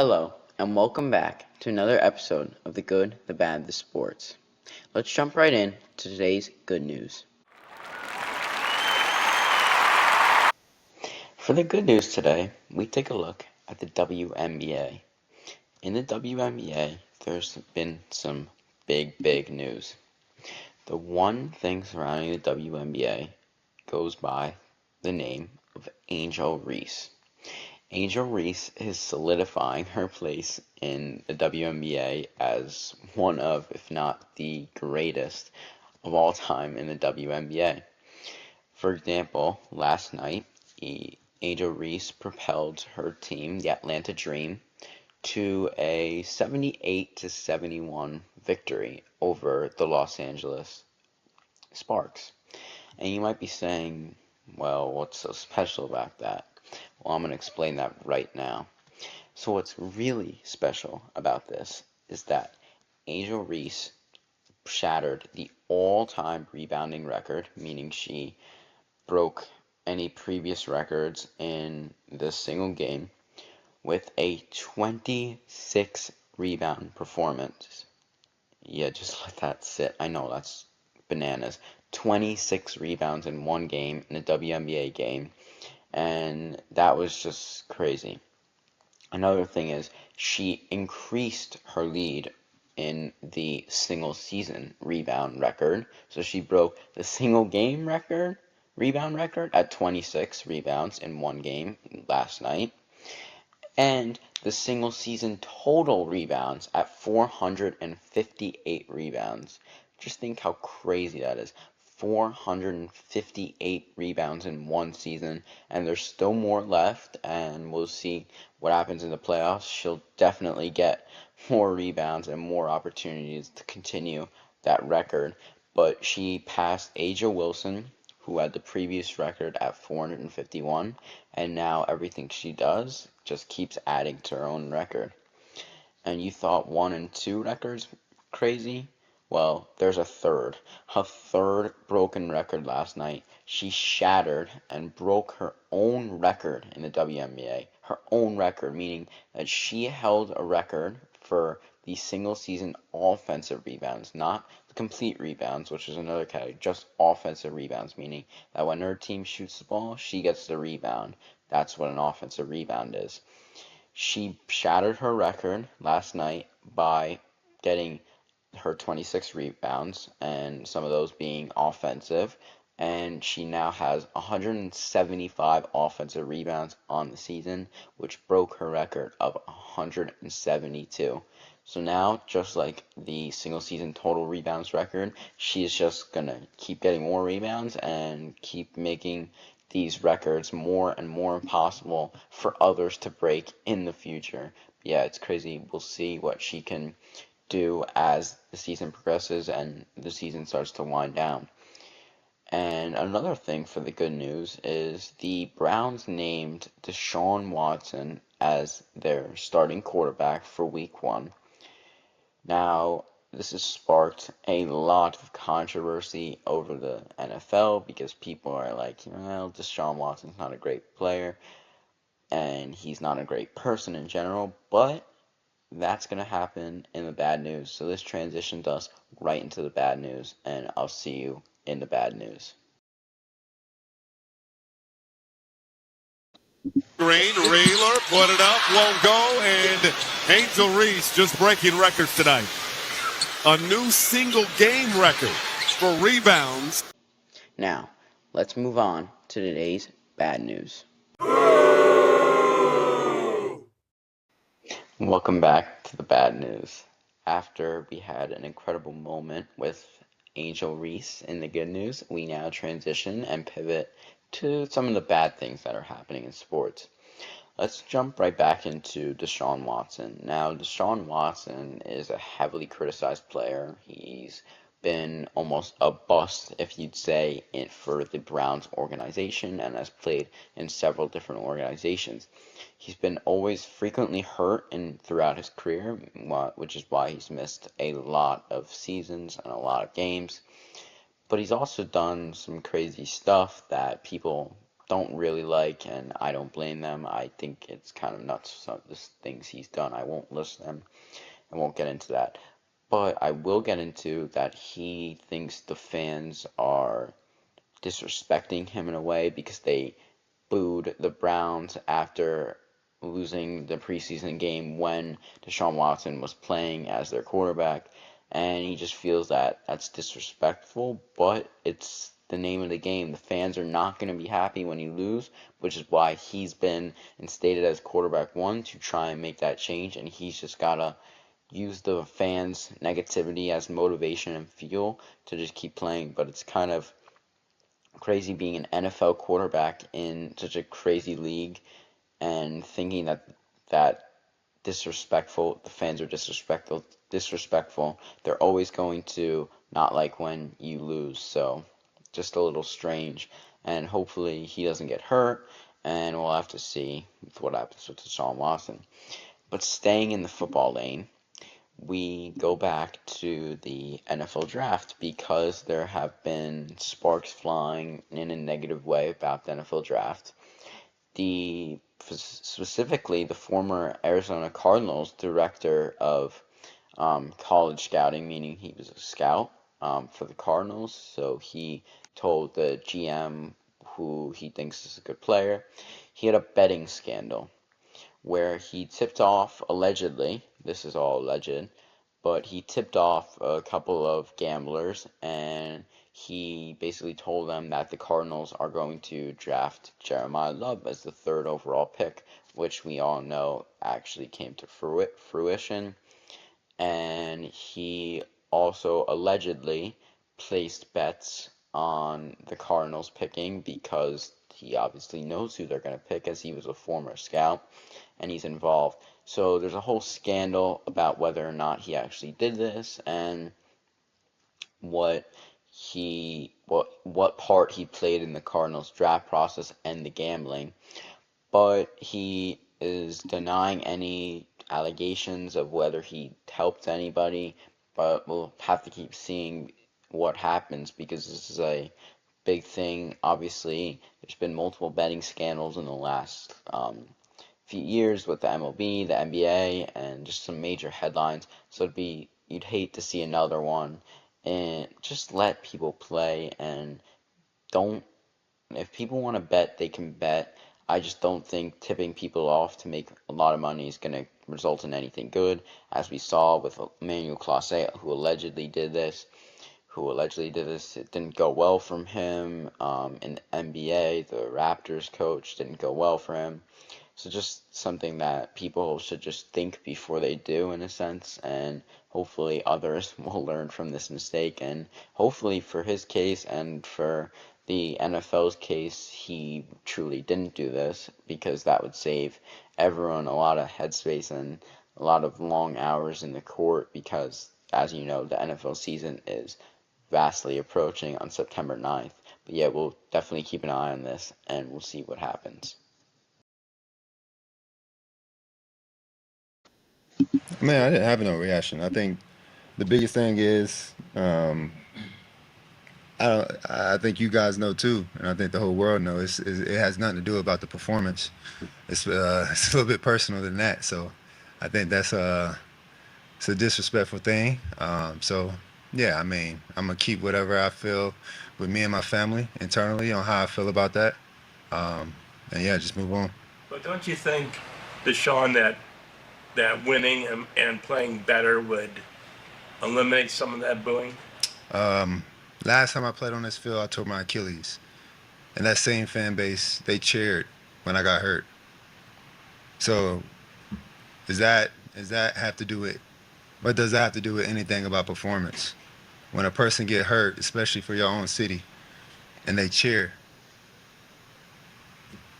Hello, and welcome back to another episode of The Good, the Bad, the Sports. Let's jump right in to today's good news. For the good news today, we take a look at the WNBA. In the WNBA, there's been some big news. The one thing surrounding the WNBA goes by the name of Angel Reese. Angel Reese is solidifying her place in the WNBA as one of, if not the greatest of all time in the WNBA. For example, last night, Angel Reese propelled her team, the Atlanta Dream, to a 78-71 victory over the Los Angeles Sparks. And you might be saying, well, what's so special about that? Well, I'm going to explain that right now. So what's really special about this is that Angel Reese shattered the all-time rebounding record, meaning she broke any previous records in this single game with a 26 rebound performance. Yeah, just let that sit. I know that's bananas. 26 rebounds in one game, in a WNBA game, and that was just crazy. Another thing is she increased her lead in the single season rebound record. So she broke the single game rebound record at 26 rebounds in one game last night, and the single season total rebounds at 458 rebounds. Just think how crazy that is. 458 rebounds in one season, and there's still more left, and we'll see what happens in the playoffs. She'll definitely get more rebounds and more opportunities to continue that record, but she passed A'ja Wilson, who had the previous record at 451, and now everything she does just keeps adding to her own record. And you thought 1 and 2 records crazy? Well, there's a third broken record last night. She shattered and broke her own record in the WNBA. Her own record, meaning that she held a record for the single season offensive rebounds, not the complete rebounds, which is another category, just offensive rebounds, meaning that when her team shoots the ball, she gets the rebound. That's what an offensive rebound is. She shattered her record last night by getting her 26 rebounds, and some of those being offensive, and she now has 175 offensive rebounds on the season, which broke her record of 172. So now, just like the single season total rebounds record, she's just gonna keep getting more rebounds and keep making these records more and more impossible for others to break in the future. Yeah, it's crazy. We'll see what she can do as the season progresses and the season starts to wind down. And another thing for the good news is the Browns named Deshaun Watson as their starting quarterback for week 1. Now, this has sparked a lot of controversy over the NFL because people are like, well, Deshaun Watson's not a great player and he's not a great person in general, but that's going to happen in the bad news. So this transitions us right into the bad news, and I'll see you in the bad news. Green, Reeler, put it up, won't go, and Angel Reese just breaking records tonight. A new single game record for rebounds. Now, let's move on to today's bad news. Welcome back to the bad news. After we had an incredible moment with Angel Reese in the good news, we now transition and pivot to some of the bad things that are happening in sports. Let's jump right back into Deshaun Watson. Now, Deshaun Watson is a heavily criticized player. He's been almost a bust, if you'd say, for the Browns organization and has played in several different organizations. He's been always frequently hurt throughout his career, which is why he's missed a lot of seasons and a lot of games. But he's also done some crazy stuff that people don't really like, and I don't blame them. I think it's kind of nuts, some of the things he's done. I won't list them. I won't get into that. But I will get into that he thinks the fans are disrespecting him in a way because they booed the Browns after losing the preseason game when Deshaun Watson was playing as their quarterback, and he just feels that that's disrespectful, but it's the name of the game. The fans are not going to be happy when you lose, which is why he's been instated as quarterback one to try and make that change, and he's just got to use the fans' negativity as motivation and fuel to just keep playing. But it's kind of crazy being an NFL quarterback in such a crazy league and thinking that disrespectful, the fans are disrespectful. They're always going to not like when you lose. So just a little strange. And hopefully he doesn't get hurt. And we'll have to see what happens with Deshaun Watson. But staying in the football lane, we go back to the NFL draft because there have been sparks flying in a negative way about the NFL draft. Specifically, the former Arizona Cardinals director of college scouting, meaning he was a scout for the Cardinals, so he told the GM, who he thinks is a good player, he had a betting scandal where he tipped off, allegedly, this is all alleged, but he tipped off a couple of gamblers, and he basically told them that the Cardinals are going to draft Jeremiah Love as the third overall pick, which we all know actually came to fruition. And he also allegedly placed bets on the Cardinals picking because he obviously knows who they're going to pick, as he was a former scout and he's involved. So there's a whole scandal about whether or not he actually did this and what part he played in the Cardinals draft process and the gambling. But he is denying any allegations of whether he helped anybody, but we'll have to keep seeing what happens because this is a big thing. Obviously, there's been multiple betting scandals in the last few years with the MLB, the NBA, and just some major headlines. So you'd hate to see another one. And just let people play and don't. If people want to bet, they can bet. I just don't think tipping people off to make a lot of money is going to result in anything good, as we saw with Emmanuel Clase, who allegedly did this. It didn't go well from him. In the NBA, the Raptors coach didn't go well for him. So just something that people should just think before they do, in a sense, and hopefully others will learn from this mistake, and hopefully for his case and for the NFL's case, he truly didn't do this, because that would save everyone a lot of headspace and a lot of long hours in the court, because, as you know, the NFL season is vastly approaching on September 9th. But yeah, we'll definitely keep an eye on this, and we'll see what happens. Man, I didn't have no reaction. I think the biggest thing is, I think you guys know too, and I think the whole world knows. It has nothing to do about the performance. It's a little bit personal than that. So, I think it's a disrespectful thing. So yeah, I mean, I'm gonna keep whatever I feel with me and my family internally on how I feel about that. Um, and yeah, just move on. But don't you think, Deshaun, that winning and playing better would eliminate some of that booing? Um, Last time I played on this field, I tore my Achilles, and that same fan base, they cheered when I got hurt. So does that have to do with what does that have to do with anything about performance? When a person get hurt, especially for your own city, and they cheer.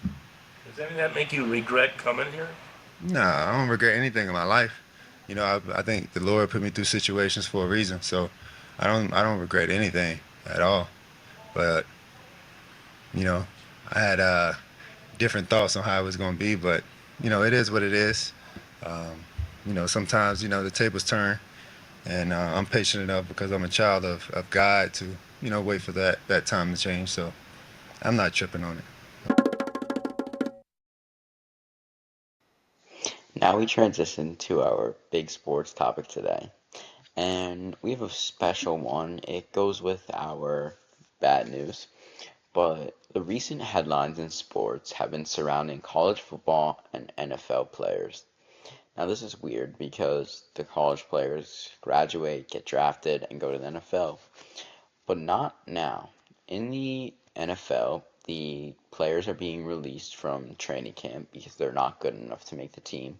Does any of that make you regret coming here? Nah, I don't regret anything in my life. You know, I think the Lord put me through situations for a reason, so I don't regret anything at all. But you know, I had different thoughts on how it was going to be, but it is what it is. Um, sometimes the tables turn, and I'm patient enough because I'm a child of God to wait for that time to change. So I'm not tripping on it. Now we transition to our big sports topic today. And we have a special one. It goes with our bad news. But the recent headlines in sports have been surrounding college football and NFL players. Now, this is weird because the college players graduate, get drafted, and go to the NFL. But not now. In the NFL, the players are being released from training camp because they're not good enough to make the team.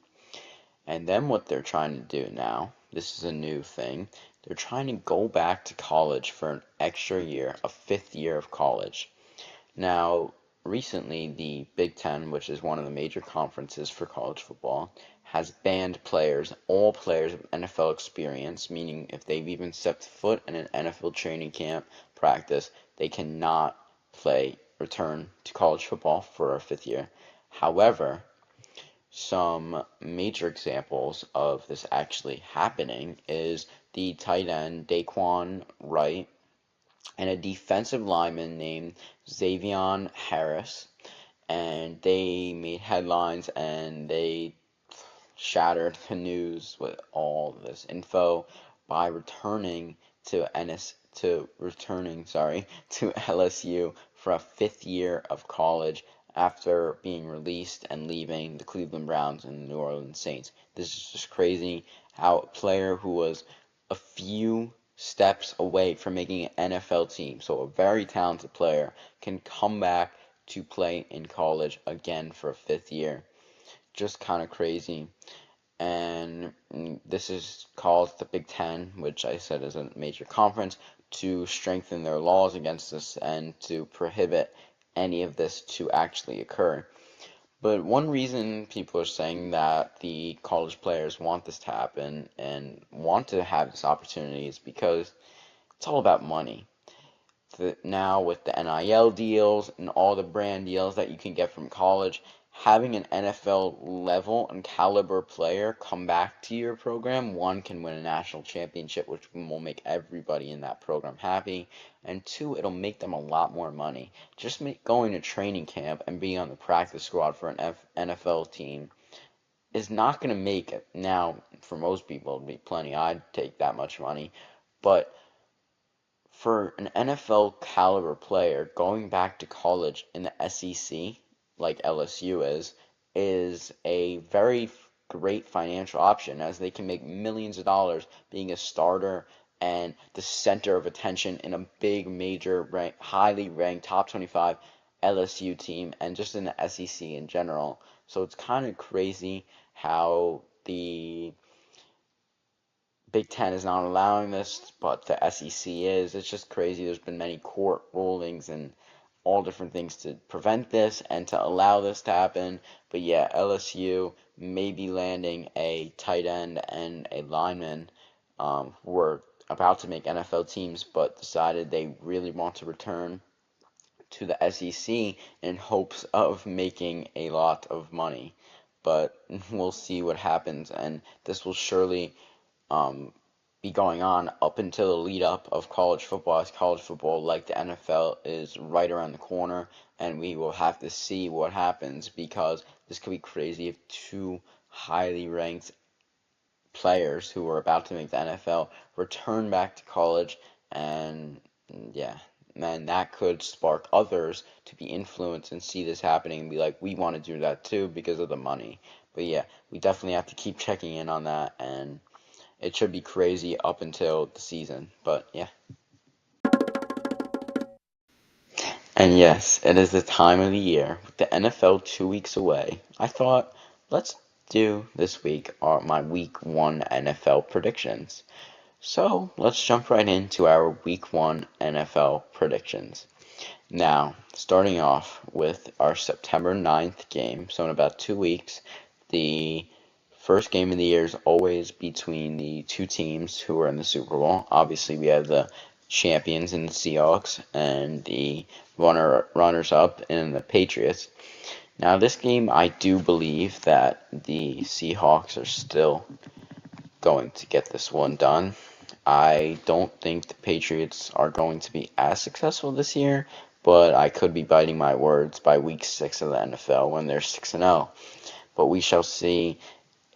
And then what they're trying to do now, this is a new thing, they're trying to go back to college for an extra year, a fifth year of college. Now, recently, the Big Ten, which is one of the major conferences for college football, has banned players, all players of NFL experience, meaning if they've even stepped foot in an NFL training camp practice, they cannot return to college football for a fifth year. However, some major examples of this actually happening is the tight end Daquan Wright and a defensive lineman named Xavion Harris, and they made headlines and they shattered the news with all this info by returning to to LSU for a fifth year of college after being released and leaving the Cleveland Browns and the New Orleans Saints. This is just crazy how a player who was a few steps away from making an NFL team, so a very talented player, can come back to play in college again for a fifth year. Just kind of crazy. And this is called the Big Ten, which I said is a major conference, to strengthen their laws against this and to prohibit any of this to actually occur. But one reason people are saying that the college players want this to happen and want to have this opportunity is because it's all about money. Now with the NIL deals and all the brand deals that you can get from college, having an NFL level and caliber player come back to your program, one, can win a national championship, which will make everybody in that program happy, and two, it'll make them a lot more money. Just going to training camp and being on the practice squad for an NFL team is not going to make it. Now, for most people, it'd be plenty. I'd take that much money, but for an NFL caliber player going back to college in the SEC, like LSU is a very great financial option as they can make millions of dollars being a starter and the center of attention in a big, major, highly ranked top 25 LSU team and just in the SEC in general. So it's kind of crazy how the Big Ten is not allowing this, but the SEC is. It's just crazy. There's been many court rulings and all different things to prevent this and to allow this to happen. But yeah, LSU may be landing a tight end and a lineman who were about to make NFL teams, but decided they really want to return to the SEC in hopes of making a lot of money. But we'll see what happens, and this will surely be going on up until the lead up of college football, as college football, like the NFL, is right around the corner, and we will have to see what happens because this could be crazy if two highly ranked players who are about to make the NFL return back to college, and yeah, and that could spark others to be influenced and see this happening and be like, we want to do that too because of the money. But yeah, we definitely have to keep checking in on that, and it should be crazy up until the season, but yeah. And yes, it is the time of the year with the NFL 2 weeks away. I thought, let's do this week my week 1 NFL predictions. So let's jump right into our week 1 NFL predictions. Now, starting off with our September 9th game, so in about 2 weeks, the first game of the year is always between the two teams who are in the Super Bowl. Obviously, we have the champions in the Seahawks and the runners-up in the Patriots. Now, this game, I do believe that the Seahawks are still going to get this one done. I don't think the Patriots are going to be as successful this year, but I could be biting my words by week 6 of the NFL when they're 6-0. But we shall see.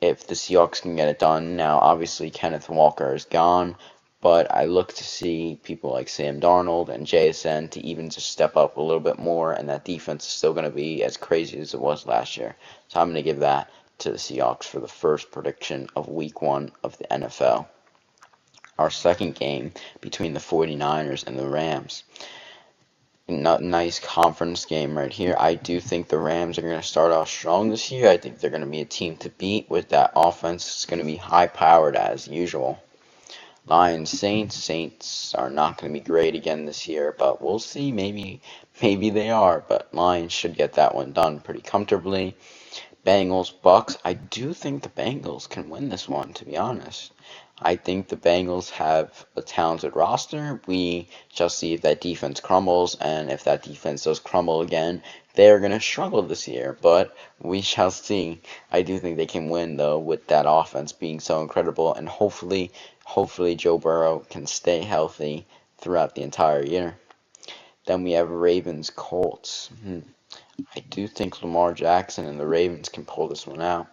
if the Seahawks can get it done. Now, obviously, Kenneth Walker is gone, but I look to see people like Sam Darnold and JSN to even just step up a little bit more, and that defense is still going to be as crazy as it was last year. So I'm going to give that to the Seahawks for the first prediction of Week 1 of the NFL. Our second game between the 49ers and the Rams. Nice conference game right here. I do think the Rams are going to start off strong this year. I think they're going to be a team to beat with that offense. It's going to be high-powered as usual. Lions Saints. Saints are not going to be great again this year, but we'll see. Maybe they are, but Lions should get that one done pretty comfortably. Bengals Bucks. I do think the Bengals can win this one, to be honest. I think the Bengals have a talented roster. We shall see if that defense crumbles, and if that defense does crumble again, they're going to struggle this year, but we shall see. I do think they can win, though, with that offense being so incredible, and hopefully Joe Burrow can stay healthy throughout the entire year. Then we have Ravens Colts. I do think Lamar Jackson and the Ravens can pull this one out.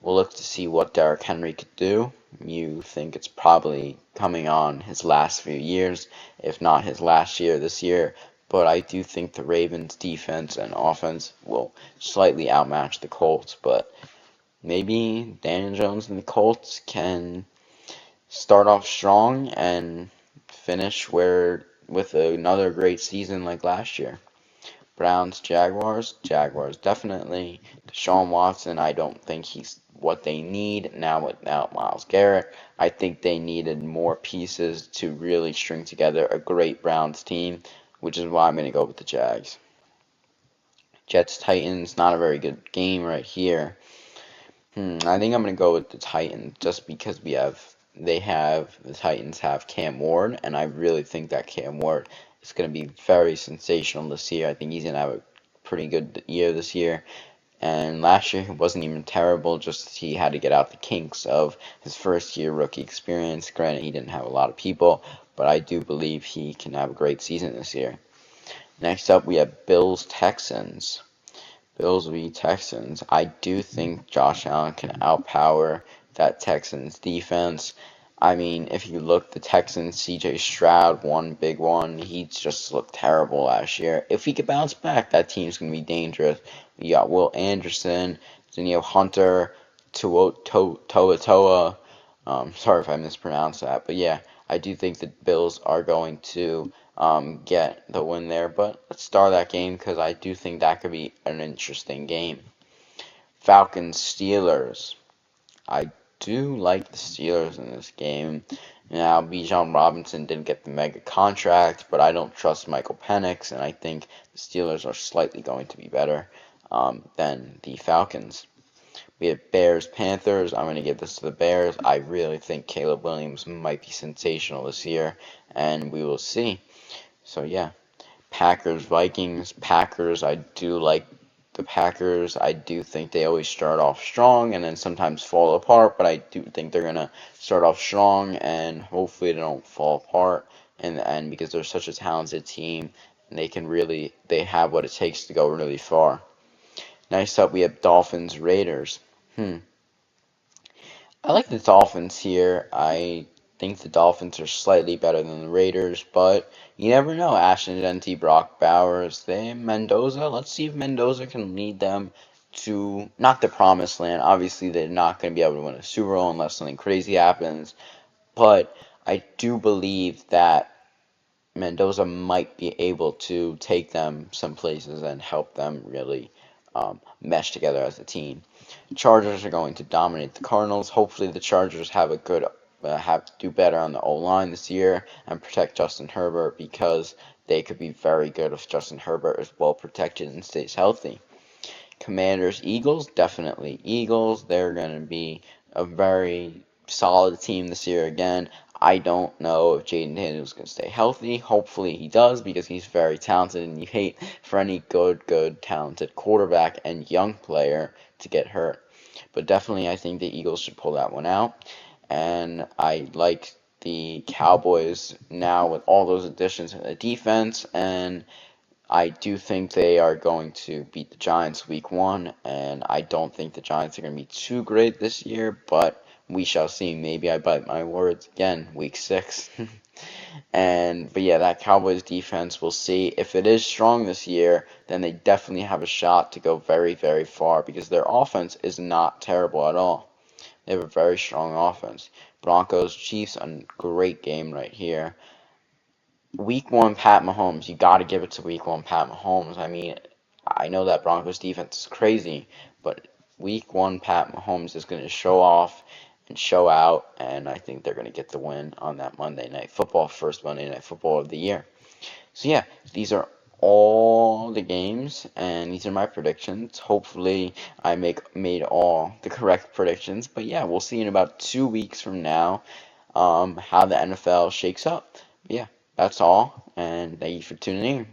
We'll look to see what Derrick Henry could do. You think it's probably coming on his last few years, if not his last year this year. But I do think the Ravens' defense and offense will slightly outmatch the Colts. But maybe Daniel Jones and the Colts can start off strong and finish with another great season like last year. Browns, Jaguars definitely. Deshaun Watson, I don't think he's what they need now without Myles Garrett. I think they needed more pieces to really string together a great Browns team, which is why I'm going to go with the Jags. Jets, Titans, not a very good game right here. I think I'm going to go with the Titans just because the Titans have Cam Ward, and I really think that Cam Ward is going to be very sensational this year. I think he's going to have a pretty good year this year. And last year he wasn't even terrible, just he had to get out the kinks of his first year rookie experience. Granted, he didn't have a lot of people, but I do believe he can have a great season this year. Next up, we have Bills, Texans. Bills v. Texans. I do think Josh Allen can outpower that Texans defense. I mean, if you look, the Texans, C.J. Stroud, one big one. He just looked terrible last year. If he could bounce back, that team's going to be dangerous. You got Will Anderson, Danielle Hunter, Toa. Sorry if I mispronounced that. But yeah, I do think the Bills are going to get the win there. But let's start that game because I do think that could be an interesting game. Falcons, Steelers. I do like the Steelers in this game. Now, Bijan Robinson didn't get the mega contract, but I don't trust Michael Penix, and I think the Steelers are slightly going to be better than the Falcons. We have Bears, Panthers. I'm going to give this to the Bears. I really think Caleb Williams might be sensational this year, and we will see. So, yeah. Packers, Vikings. Packers, I do like the Packers. I do think they always start off strong and then sometimes fall apart, but I do think they're going to start off strong and hopefully they don't fall apart in the end because they're such a talented team and they have what it takes to go really far. Next up, we have Dolphins, Raiders. I like the Dolphins here. I think the Dolphins are slightly better than the Raiders, but you never know. Ashton Dente, Brock Bowers, Mendoza. Let's see if Mendoza can lead them to not the promised land. Obviously, they're not going to be able to win a Super Bowl unless something crazy happens, but I do believe that Mendoza might be able to take them some places and help them really mesh together as a team. Chargers are going to dominate the Cardinals. Hopefully, the Chargers have to do better on the O-line this year and protect Justin Herbert because they could be very good if Justin Herbert is well protected and stays healthy. Commanders, Eagles, definitely Eagles. They're going to be a very solid team this year again. I don't know if Jaden Daniels can stay healthy. Hopefully he does because he's very talented and you hate for any good, talented quarterback and young player to get hurt. But definitely I think the Eagles should pull that one out. And I like the Cowboys now with all those additions in the defense. And I do think they are going to beat the Giants week 1, and I don't think the Giants are going to be too great this year, but we shall see. Maybe I bite my words again, week 6. But yeah, that Cowboys defense, we'll see. If it is strong this year, then they definitely have a shot to go very, very far because their offense is not terrible at all. They have a very strong offense. Broncos, Chiefs, a great game right here. Week 1, Pat Mahomes. You got to give it to Week 1, Pat Mahomes. I mean, I know that Broncos defense is crazy, but Week 1, Pat Mahomes is going to show off and show out, and I think they're going to get the win on that Monday Night Football, first Monday Night Football of the year. So yeah, these are all the games, and these are my predictions. Hopefully, I made all the correct predictions. But yeah, we'll see in about 2 weeks from now how the NFL shakes up. But yeah, that's all, and thank you for tuning in.